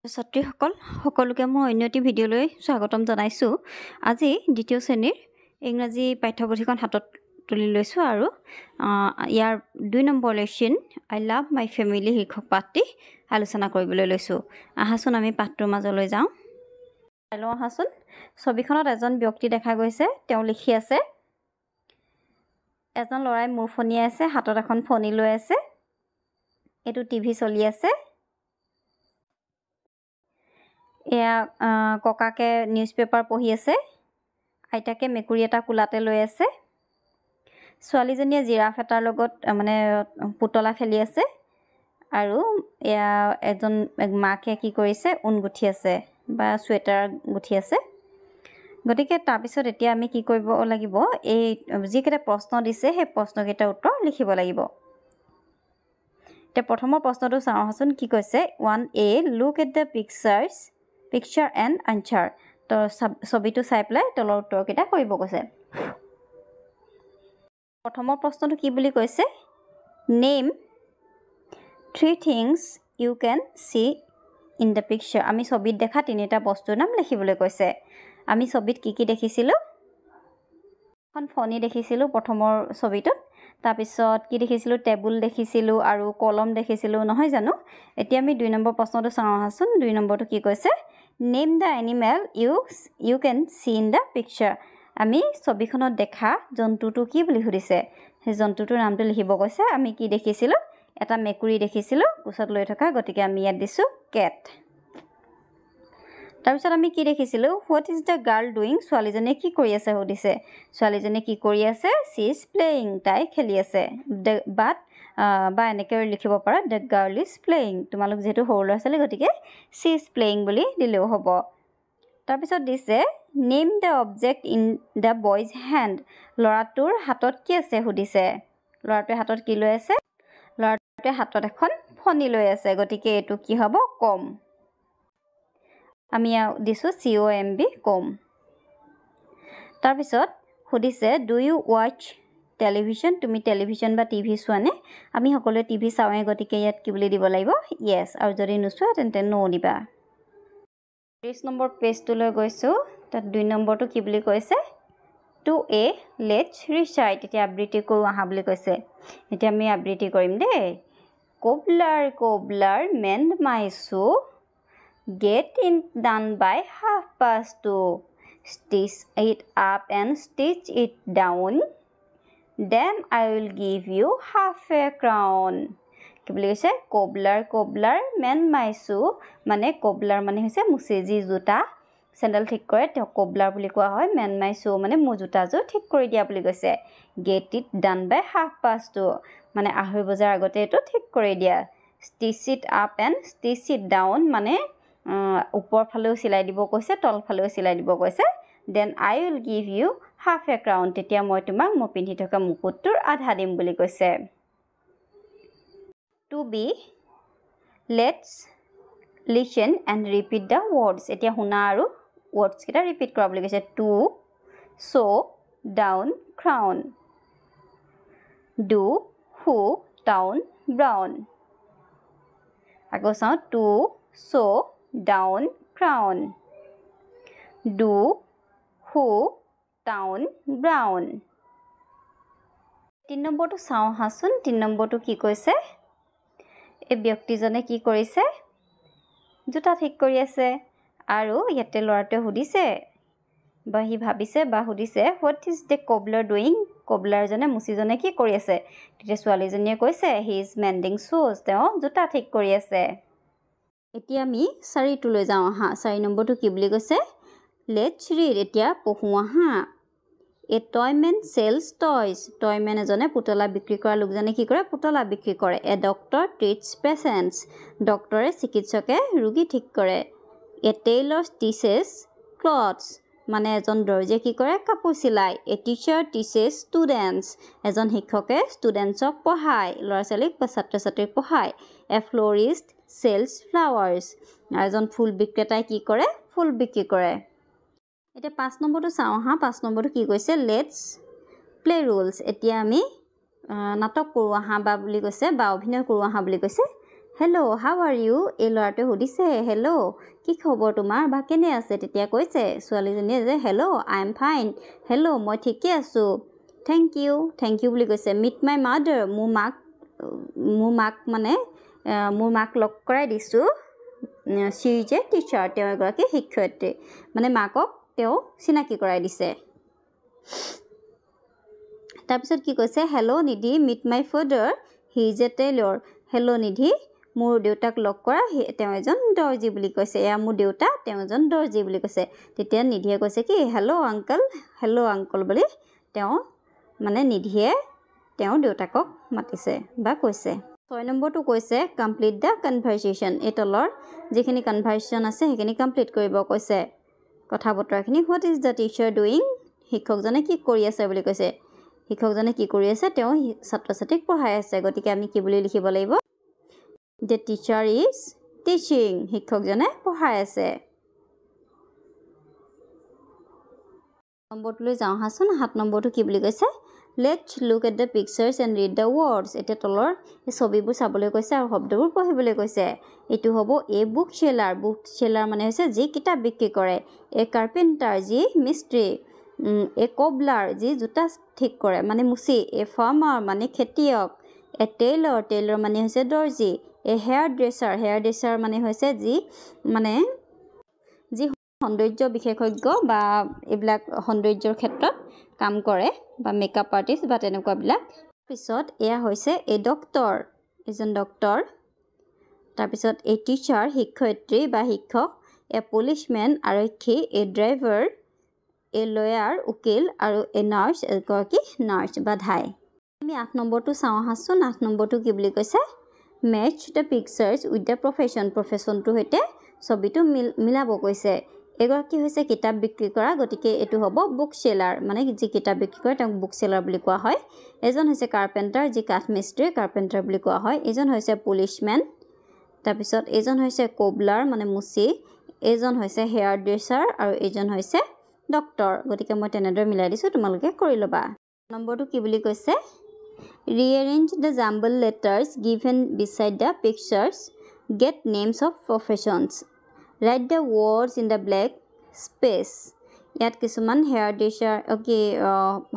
ছাত্ৰীসকল সকলোকে মই অন্য এটি ভিডিঅ'লৈ স্বাগতম জনাইছোঁ। আজি দ্বিতীয় শ্ৰেণীৰ ইংৰাজী পাঠ্যপুথিখন হাতত তুলি লৈছোঁ আৰু ইয়াৰ 2 number lesson I love my family শীৰ্ষক পাঠটি আলোচনা কৰিবলৈ লৈছোঁ। আহাচোন আমি পাঠটোৰ মাজলৈ যাওঁ। চাই আহাচোন। ছবিখনত এজন ব্যক্তি দেখা গৈছে, তেওঁ লিখি আছে। এজন ল'ৰাই মূৰ ফনিয়াই আছে, হাতত এখন ফণি লৈ আছে। এইটো টিভি চলি আছে। এয়া ককাকে নিউজ পেপাৰ পঢ়ি আছে। আইতাকে মেকুৰী এটা কোলাতে লৈ আছে। ছোৱালীজনীয়ে জিৰাফ এটাৰ লগত পুতলা খেলি আছে আৰু এয়া এজন মাকে কি কৰিছে, ঊণ গুঠি আছে বা চুৱেটাৰ গুঠি আছে। গতিকে তাৰপিছত এতিয়া আমি কি কৰিব লাগিব, এই যিকেইটা প্ৰশ্ন দিছে সেই প্ৰশ্নকেইটাৰ উত্তৰ লিখিব লাগিব। এতিয়া প্ৰথমৰ প্ৰশ্নটো চাওঁ আহাচোন। কি কৈছে? 1A look at the picture and answer. তো ছবিটো চাই পেলাই তলৰ উত্তৰকেইটা কৰিব কৈছে। প্ৰথমৰ প্ৰশ্নটো কি বুলি কৈছে? Name 3 things you can see in the picture। আমি ছবিত দেখা 3টা বস্তুৰ নাম লিখিবলৈ কৈছে। আমি ছবিত কি কি দেখিছিলোঁ? এখন ফণি দেখিছিলোঁ প্ৰথমৰ ছবিটোত। তাৰপিছত কি দেখিছিলোঁ? টেবুল দেখিছিলোঁ আৰু কলম দেখিছিলোঁ, নহয় জানো? এতিয়া আমি 2 নম্বৰ প্ৰশ্নটো চাওঁ আহাচোন। 2 নম্বৰটো কি কৈছে? Name the animal you can see in the picture. আমি ছবিখনত দেখা জন্তুটো কি বুলি সুধিছে? সেই জন্তুটোৰ নামটো লিখিব কৈছে। আমি কি দেখিছিলোঁ? এটা মেকুৰী দেখিছিলোঁ কোচত লৈ থকা, গতিকে আমি ইয়াত দিছোঁ কেট। তাৰপিছত আমি কি দেখিছিলোঁ? What is the girl doing. ছোৱালীজনীয়ে কি কৰি আছে সুধিছে। ছোৱালীজনীয়ে কি কৰি আছে? C is playing. তাই খেলি আছে। বা এনেকৈ লিখিব পাৰা দ্য গাৰ্ল ইজ প্লেয়িং। তোমালোক যিহেতু সৰু ল'ৰা ছোৱালী, গতিকে চি ইজ প্লেয়িং বুলি দিলেও হ'ব। তাৰপিছত দিছে name the object in the boys hand. ল'ৰাটোৰ হাতত কি আছে সুধিছে। ল'ৰাটোৱে হাতত কি লৈ আছে? ল'ৰাটোৱে হাতত এখন ফণি লৈ আছে, গতিকে এইটো কি হ'ব? কম। আমি দিছোঁ COMB, কম। তাৰপিছত সুধিছে ডু ইউ ৱাচ টেলিভিশ্যন। তুমি টেলিভিশ্যন বা টিভি চোৱানে? আমি সকলোৱে টিভি চাওঁৱে, গতিকে ইয়াত কি বুলি দিব লাগিব? য়েছ। আৰু যদি নোচোৱা তেন্তে ন' দিবা। 30 নম্বৰ পেজটোলৈ গৈছোঁ। তাত 2 নম্বৰটো কি বুলি কৈছে? 2A let's recite. এতিয়া আবৃত্তি কৰোঁ আহা বুলি কৈছে। এতিয়া আমি আবৃত্তি কৰিম দেই। কোবলাৰ কোবলাৰ মেণ্ড মাই shoe, get it done by 2:30. Stitch it up and stitch it down. Then I will give you 1/2 crown. কি বুলি কৈছে? কোবলাৰ কোবলাৰ মেণ্ড মাই শ্বু, মানে কোবলাৰ মানে হৈছে মুচি যি জোতা চেণ্ডেল ঠিক কৰে, তেওঁ কোবলাৰ বুলি কোৱা হয়। মেণ্ড মাই শ্বু মানে মোৰ জোতাযোৰ ঠিক কৰি দিয়া বুলি কৈছে। গেট ইট ডান বাই 2:30, মানে 2:30 বজাৰ আগতে এইটো ঠিক কৰি দিয়া। Stitch it up and stitch it down, মানে ওপৰ ফালেও চিলাই দিব কৈছে, তল ফালেও চিলাই দিব কৈছে। Then I will give you 1/2 crown। তেতিয়া মই তোমাক মোৰ পিন্ধি থকা মুকুটটোৰ আধা দিম বুলি কৈছে। 2B let's listen and repeat the words. এতিয়া শুনা আৰু ৱৰ্ডছকেইটা ৰিপিট কৰা বুলি কৈছে। To so' down crown, do who town brown. আকৌ চাওঁ। To so' down crown, do who town brown. 3 নম্বৰটো চাওঁ আহাচোন। 3 নম্বৰটো কি কৈছে? এই ব্যক্তিজনে কি কৰিছে? জোতা ঠিক কৰি আছে। আৰু ইয়াতে ল'ৰাটোৱে সুধিছে বা সি ভাবিছে বা সুধিছে হোৱাট ইজ দ্য কোবলাৰ ডুইং। কোবলাৰজনে মুচিজনে কি কৰি আছে? তেতিয়া ছোৱালীজনীয়ে কৈছে হি ইজ মেণ্ডিং শ্বুজ। তেওঁ জোতা ঠিক কৰি আছে। এতিয়া আমি 4টোলৈ যাওঁ আহা। 4 নম্বৰটো কি বুলি কৈছে? Let's read. এতিয়া পঢ়োঁ আহা। এ টয়মেন চেলছ টয়জ। টয়মেন এজনে পুতলা বিক্ৰী কৰা লোকজনে কি কৰে? পুতলা বিক্ৰী কৰে। এ ডক্টৰ ট্ৰিটছ পেচেণ্টছ। ডক্টৰে চিকিৎসকে ৰোগী ঠিক কৰে। এ টেইলৰ টিচেছ ক্লথছ, মানে এজন দৰ্জীয়ে কি কৰে? কাপোৰ চিলায়। A teacher teaches students. এজন শিক্ষকে ষ্টুডেণ্টছক পঢ়ায়, ল'ৰা ছোৱালীক বা ছাত্ৰ ছাত্ৰীক পঢ়ায়। এ ফ্লৰিষ্ট চেলছ ফ্লাৱাৰ্ছ। এজন ফুল বিক্ৰেতাই কি কৰে? ফুল বিক্ৰী কৰে। এতিয়া 5 নম্বৰটো চাওঁ আহা। 5 নম্বৰটো কি কৈছে? Let's play Rolls. এতিয়া আমি নাটক কৰোঁ আহা বা বুলি কৈছে, বা অভিনয় কৰোঁ আহা বুলি কৈছে। হেল্ল' হাউ আৰ ইউ এই ল'ৰাটোৱে সুধিছে হেল্ল' কি খবৰ তোমাৰ বা কেনে আছে তেতিয়া কৈছে ছোৱালীজনীয়ে যে hello' I am fine hello' মই ঠিকে আছোঁ থেংক ইউ বুলি কৈছে মিট মাই মাদাৰ মোৰ মাক মানে মোৰ মাক লগ কৰাই দিছোঁ শ্বি ইজ এ টিচাৰ তেওঁ এগৰাকী শিক্ষয়িত্ৰী মানে মাকক তেওঁ চিনাকি কৰাই দিছে তাৰপিছত কি কৈছে hello' Nidhi meet my father he is a tailor hello' Nidhi মোৰ দেউতাক লগ কৰা তেওঁ এজন দৰ্জী বুলি কৈছে এয়া মোৰ দেউতা তেওঁ এজন দৰ্জী বুলি কৈছে তেতিয়া নিধিয়ে কৈছে কি হেল্ল' আংকল বুলি তেওঁ মানে নিধিয়ে তেওঁ দেউতাকক মাতিছে বা কৈছে 6 নম্বৰটো কৈছে কমপ্লিট দ্য কনভাৰচেশ্যন এই তলৰ যিখিনি কনভাৰচেশ্যন আছে সেইখিনি কমপ্লিট কৰিব কৈছে কথা বতৰাখিনি what is the teacher doing শিক্ষকজনে কি কৰি আছে বুলি কৈছে শিক্ষকজনে কি কৰি আছে তেওঁ ছাত্ৰ ছাত্ৰীক পঢ়াই আছে গতিকে আমি কি বুলি লিখিব লাগিব The teacher is teaching. শিক্ষকজনে পঢ়াই আছে নম্বৰটোলৈ যাওঁ হাচোন 7 নম্বৰটো কি বুলি কৈছে Let's look at the pictures and read the words. এতিয়া তলৰ এই ছবিবোৰ চাবলৈ কৈছে আৰু শব্দবোৰ পঢ়িবলৈ কৈছে এইটো হ'ব এ বুক সেলাৰ মানে হৈছে যি কিতাপ বিক্ৰী কৰে এ কাৰ্পেণ্টাৰ যি মিস্ত্ৰী এ কবলাৰ যি জোতা ঠিক কৰে মানে মুচি এ ফাৰ্মাৰ মানে খেতিয়ক এ টেইলৰ মানে হৈছে দৰ্জী এ হেয়াৰ ড্ৰেছাৰ মানে হৈছে যি সৌন্দৰ্য বিশেষজ্ঞ বা এইবিলাক সৌন্দৰ্যৰ ক্ষেত্ৰত কাম কৰে বা মেকআপ আৰ্টিষ্ট বা তেনেকুৱাবিলাক পিছত এয়া হৈছে এ ডক্টৰ এজন ডক্টৰ তাৰপিছত এ টিচাৰ শিক্ষয়িত্ৰী বা শিক্ষক এ পুলিচমেন আৰক্ষী এ ড্ৰাইভাৰ এ লয়াৰ উকিল আৰু এ নাৰ্ছ এগৰাকী নাৰ্ছ বা ধাই আমি 8 নম্বৰটো চাওঁ আহাচোন 8 নম্বৰটো কি বুলি কৈছে match the pictures with the প্ৰফেশ্যনটোৰ সৈতে ছবিটো মিলাব কৈছে এগৰাকী হৈছে কিতাপ বিক্ৰী কৰা গতিকে এইটো হ'ব বুক সেলাৰ মানে যি কিতাপ বিক্ৰী কৰে তেওঁক বুক সেলাৰ বুলি কোৱা হয় এজন হৈছে কাৰ্পেণ্টাৰ যি কাঠ মিস্ত্ৰী কাৰ্পেণ্টাৰ বুলি কোৱা হয় এজন হৈছে পুলিচমেন তাৰপিছত এজন হৈছে কবলাৰ মানে মুচি এজন হৈছে হেয়াৰ ড্ৰেছাৰ আৰু এজন হৈছে ডক্টৰ গতিকে মই তেনেদৰে মিলাই দিছোঁ তোমালোকে কৰি ল'বা নম্বৰটো কি বুলি কৈছে Rearrange the jumbled letters given beside the pictures. Get names of professions. Write the words in the blank space. ইয়াত কিছুমান হেয়াৰ ড্ৰেছাৰ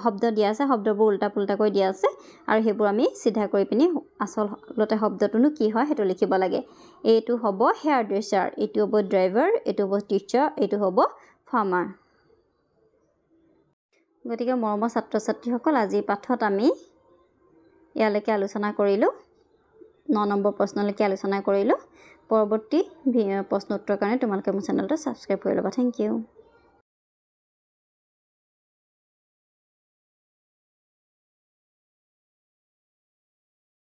শব্দ দিয়া আছে শব্দবোৰ উল্টা পুল্টাকৈ দিয়া আছে আৰু সেইবোৰ আমি চিধা কৰি পিনি আচলতে শব্দটোনো কি হয় সেইটো লিখিব লাগে এইটো হ'ব হেয়াৰ ড্ৰেছাৰ এইটো হ'ব ড্ৰাইভাৰ এইটো হ'ব টিচাৰ এইটো হ'ব ফাৰ্মাৰ গতিকে মৰমৰ ছাত্ৰ ছাত্ৰীসকল আজিৰ পাঠত আমি ইয়ালৈকে আলোচনা কৰিলোঁ 9 নম্বৰ প্ৰশ্নলৈকে আলোচনা কৰিলোঁ পৰৱৰ্তী প্ৰশ্ন উত্তৰৰ কাৰণে তোমালোকে মোৰ চেনেলটো ছাবস্ক্ৰাইব কৰি ল'বা থেংক ইউ